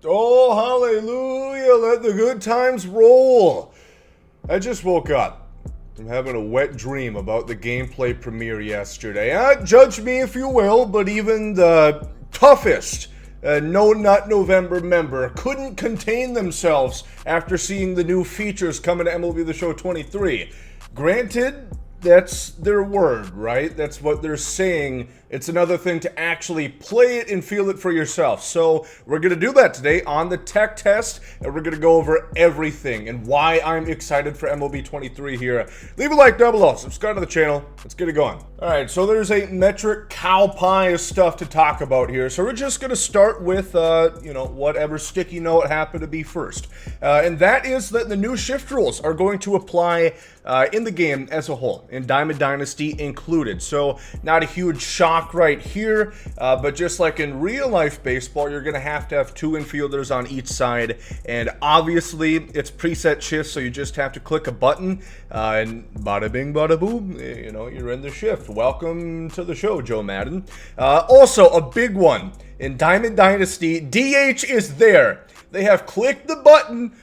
Oh, hallelujah, let the good times roll. I just woke up. I'm having a wet dream about the gameplay premiere yesterday. Judge me if you will, but even the toughest No Nut November member couldn't contain themselves after seeing the new features coming to MLB The Show 23. Granted, that's their word, right? That's what they're saying. It's another thing to actually play it and feel it for yourself. So we're going to do that today on the tech test, and we're going to go over everything and why I'm excited for MLB 23 here. Leave a like down below, subscribe to the channel. Let's get it going. All right, so there's a metric cow pie of stuff to talk about here. So we're just going to start with, whatever sticky note happened to be first. And that is that the new shift rules are going to apply in the game as a whole, in Diamond Dynasty included. So not a huge shock right here, but just like in real life baseball, you're going to have two infielders on each side, and obviously it's preset shifts, so you just have to click a button and bada bing bada boom, you're in the shift. Welcome to the show, Joe Madden. Also a big one in Diamond Dynasty, DH is there. They have clicked the button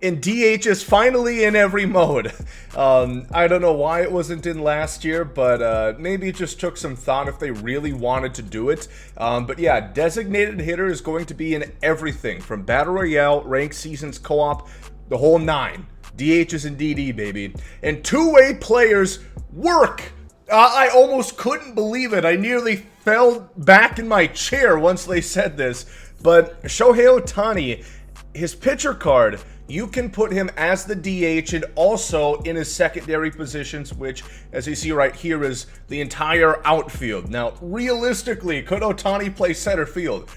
and DH is finally in every mode. I don't know why it wasn't in last year, but maybe it just took some thought if they really wanted to do it. But yeah, designated hitter is going to be in everything from Battle Royale, ranked seasons, co-op, the whole nine. DHs and DD, baby. And two-way players work. I almost couldn't believe it. I nearly fell back in my chair once they said this. But Shohei Ohtani, his pitcher card, you can put him as the DH and also in his secondary positions, which, as you see right here, is the entire outfield. Now, realistically, could Ohtani play center field?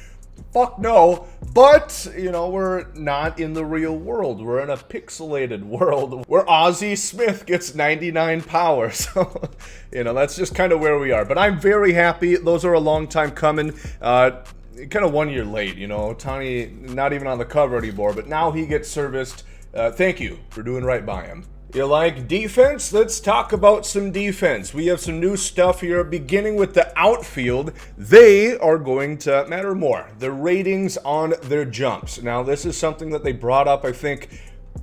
Fuck no, but, we're not in the real world. We're in a pixelated world where Ozzie Smith gets 99 power. So, that's just kind of where we are. But I'm very happy. Those are a long time coming. Kind of 1 year late, Ohtani not even on the cover anymore, but now he gets serviced. Thank you for doing right by him. You like defense? Let's talk about some defense. We have some new stuff here, beginning with the outfield. They are going to matter more. The ratings on their jumps. Now, this is something that they brought up, I think,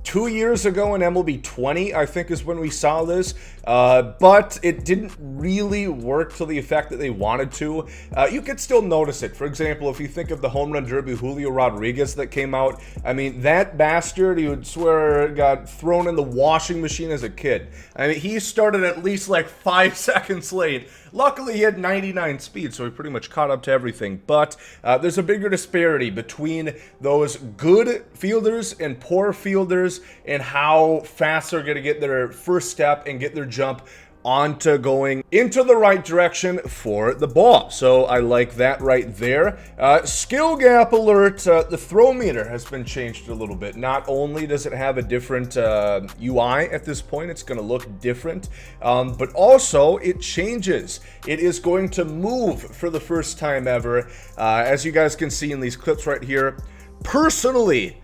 2 years ago in MLB 20, I think is when we saw this, but it didn't really work to the effect that they wanted to. You could still notice it. For example, if you think of the home run derby Julio Rodriguez that came out, I mean, that bastard, you would swear, got thrown in the washing machine as a kid. I mean, he started at least like 5 seconds late. Luckily, he had 99 speed, so he pretty much caught up to everything. But there's a bigger disparity between those good fielders and poor fielders and how fast they're going to get their first step and get their jump onto going into the right direction for the ball. So I like that right there. Skill gap alert. The throw meter has been changed a little bit. Not only does it have a different UI at this point, it's going to look different, but also it changes. It is going to move for the first time ever. As you guys can see in these clips right here, personally,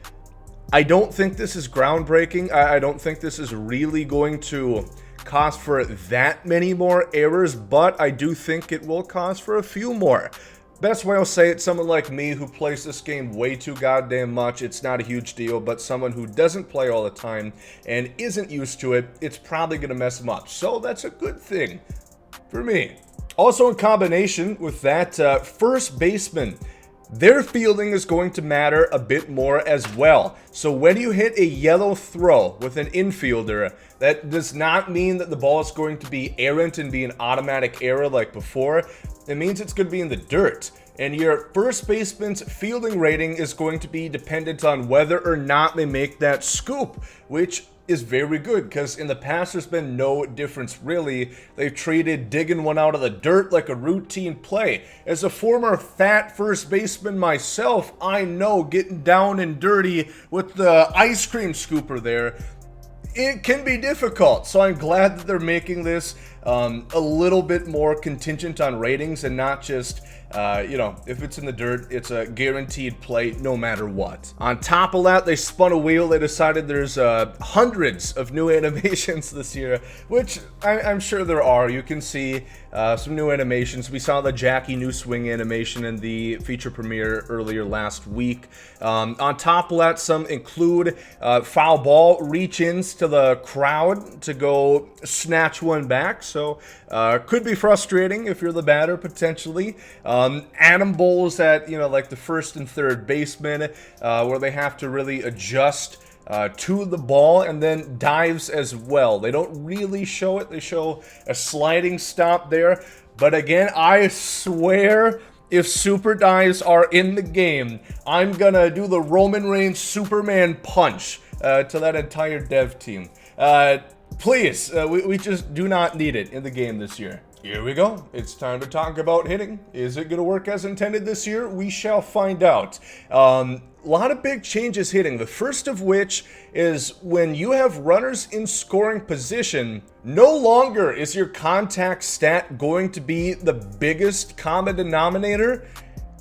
I don't think this is groundbreaking. I don't think this is really going to cause for that many more errors, but I do think it will cause for a few more. Best way I'll say it, someone like me who plays this game way too goddamn much, it's not a huge deal, but someone who doesn't play all the time and isn't used to it, it's probably going to mess them up. So that's a good thing for me. Also, in combination with that, first baseman, their fielding is going to matter a bit more as well. So when you hit a yellow throw with an infielder, that does not mean that the ball is going to be errant and be an automatic error like before. It means it's going to be in the dirt. And your first baseman's fielding rating is going to be dependent on whether or not they make that scoop, which is very good, because in the past there's been no difference really. They've treated digging one out of the dirt like a routine play. As a former fat first baseman myself, I know getting down and dirty with the ice cream scooper there, it can be difficult. So I'm glad that they're making this a little bit more contingent on ratings and not just, you know, if it's in the dirt, it's a guaranteed play no matter what. On top of that, they spun a wheel. They decided there's hundreds of new animations this year, which I'm sure there are. You can see some new animations. We saw the Jackie new swing animation in the feature premiere earlier last week. On top of that, some include foul ball reach-ins to the crowd to go snatch one back. So could be frustrating if you're the batter potentially. Atom bowls at, you know, like the first and third baseman, where they have to really adjust to the ball, and then dives as well. They don't really show it. They show a sliding stop there. But again, I swear, if super dives are in the game, I'm gonna do the Roman Reigns Superman punch to that entire dev team. Please, we just do not need it in the game this year. Here we go. It's time to talk about hitting. Is it going to work as intended this year? We shall find out. A lot of big changes hitting. The first of which is when you have runners in scoring position, no longer is your contact stat going to be the biggest common denominator.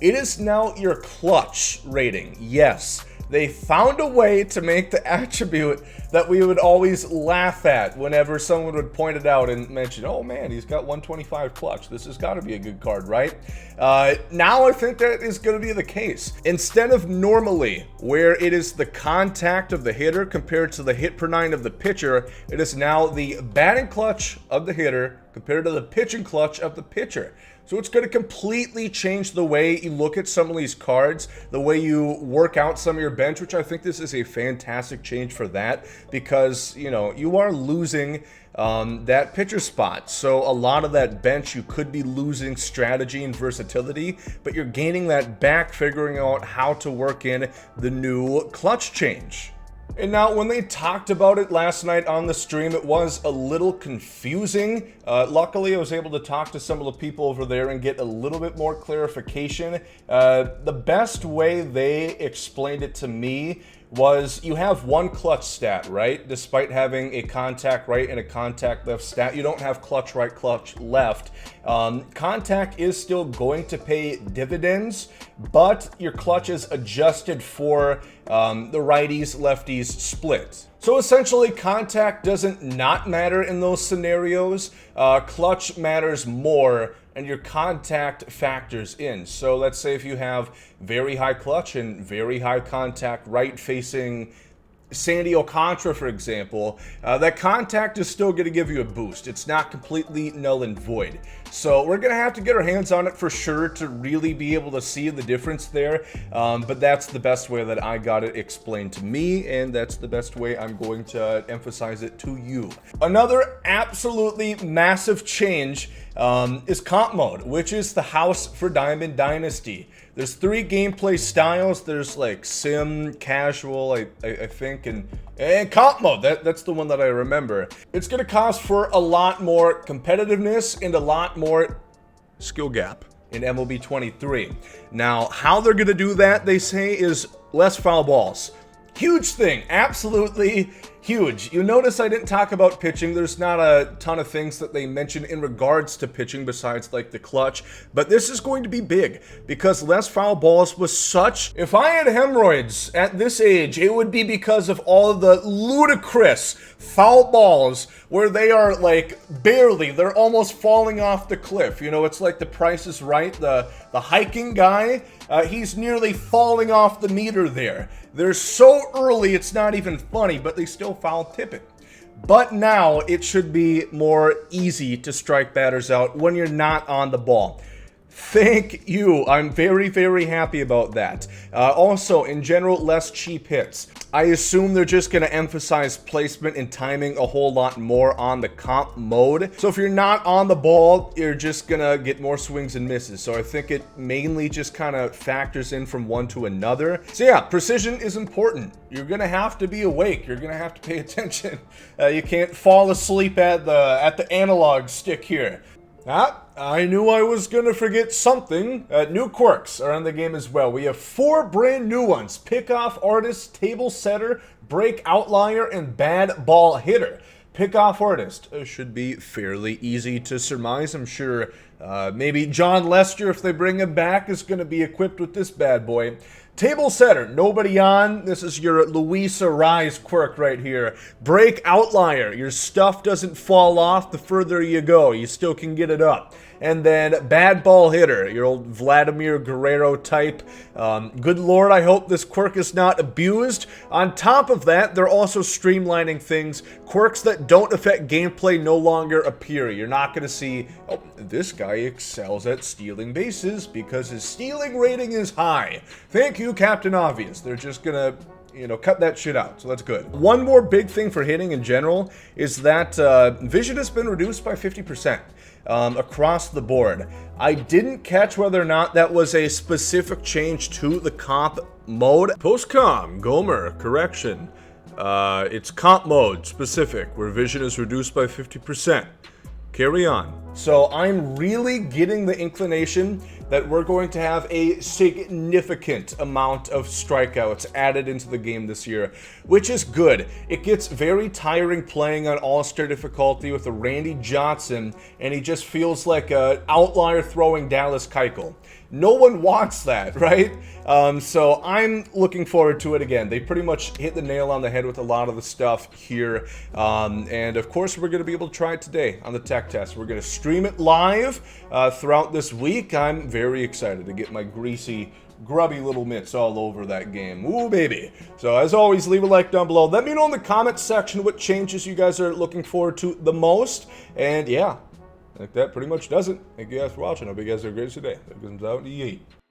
It is now your clutch rating. Yes. They found a way to make the attribute that we would always laugh at whenever someone would point it out and mention, oh man, he's got 125 clutch. This has got to be a good card, right? Now I think that is going to be the case. Instead of normally, where it is the contact of the hitter compared to the hit per nine of the pitcher, it is now the batting clutch of the hitter compared to the pitching clutch of the pitcher. So it's going to completely change the way you look at some of these cards, the way you work out some of your bench, which I think this is a fantastic change for that, because, you know, you are losing that pitcher spot. So a lot of that bench, you could be losing strategy and versatility, but you're gaining that back, figuring out how to work in the new clutch change. And now, when they talked about it last night on the stream, it was a little confusing. Luckily, I was able to talk to some of the people over there and get a little bit more clarification. The best way they explained it to me was you have one clutch stat, right? Despite having a contact right and a contact left stat, you don't have clutch right, clutch left. Contact is still going to pay dividends, but your clutch is adjusted for the righties, lefties split. So essentially, contact doesn't not matter in those scenarios. Clutch matters more, and your contact factors in. So let's say if you have very high clutch and very high contact right facing Sandy Alcantara, for example, that contact is still going to give you a boost. It's not completely null and void. So we're going to have to get our hands on it for sure to really be able to see the difference there. But that's the best way that I got it explained to me, and that's the best way I'm going to emphasize it to you. Another absolutely massive change is comp mode, which is the house for Diamond Dynasty. There's 3 gameplay styles. There's like sim, casual, I think, and comp mode. That's the one that I remember. It's going to cost for a lot more competitiveness and a lot more skill gap in MLB 23. Now, how they're going to do that, they say, is less foul balls. Huge thing, absolutely huge. You notice I didn't talk about pitching. There's not a ton of things that they mention in regards to pitching besides like the clutch, but this is going to be big because less foul balls was such... If I had hemorrhoids at this age, it would be because of all of the ludicrous foul balls where they are like barely, they're almost falling off the cliff. You know, it's like The Price is Right, the hiking guy, he's nearly falling off the meter there. They're so early, it's not even funny, but they still foul tip it. But now it should be more easy to strike batters out when you're not on the ball. Thank you. I'm very, very happy about that. Also, in general, less cheap hits. I assume they're just going to emphasize placement and timing a whole lot more on the comp mode. So if you're not on the ball, you're just going to get more swings and misses. So I think it mainly just kind of factors in from one to another. So yeah, precision is important. You're going to have to be awake. You're going to have to pay attention. You can't fall asleep at the analog stick here. I knew I was going to forget something. New quirks are in the game as well. We have 4 brand new ones. Pickoff Artist, Table Setter, Break Outlier, and Bad Ball Hitter. Pick-off artist should be fairly easy to surmise. I'm sure maybe John Lester, if they bring him back, is going to be equipped with this bad boy. Table setter, nobody on. This is your Luisa Rise quirk right here. Break outlier. Your stuff doesn't fall off the further you go. You still can get it up. And then bad ball hitter, your old Vladimir Guerrero type. Good lord, I hope this quirk is not abused. On top of that, they're also streamlining things. Quirks that don't affect gameplay no longer appear. You're not going to see, oh, this guy excels at stealing bases because his stealing rating is high. Thank you, Captain Obvious. They're just going to, you know, cut that shit out, so that's good. One more big thing for hitting in general is that vision has been reduced by 50%. Across the board. I didn't catch whether or not that was a specific change to the comp mode. Post-com, GOMER, correction. It's comp mode specific, where vision is reduced by 50%. Carry on. So I'm really getting the inclination that we're going to have a significant amount of strikeouts added into the game this year, which is good. It gets very tiring playing on All-Star difficulty with a Randy Johnson, and he just feels like an outlier throwing Dallas Keuchel. No one wants that, right? So I'm looking forward to it again. They pretty much hit the nail on the head with a lot of the stuff here. And of course, we're going to be able to try it today on the tech test. We're going to stream it live throughout this week. I'm very excited to get my greasy, grubby little mitts all over that game. Ooh, baby. So as always, leave a like down below. Let me know in the comments section what changes you guys are looking forward to the most. And yeah, like that pretty much does it. Thank you guys for watching. Hope you guys have a great day. That comes out in the 8.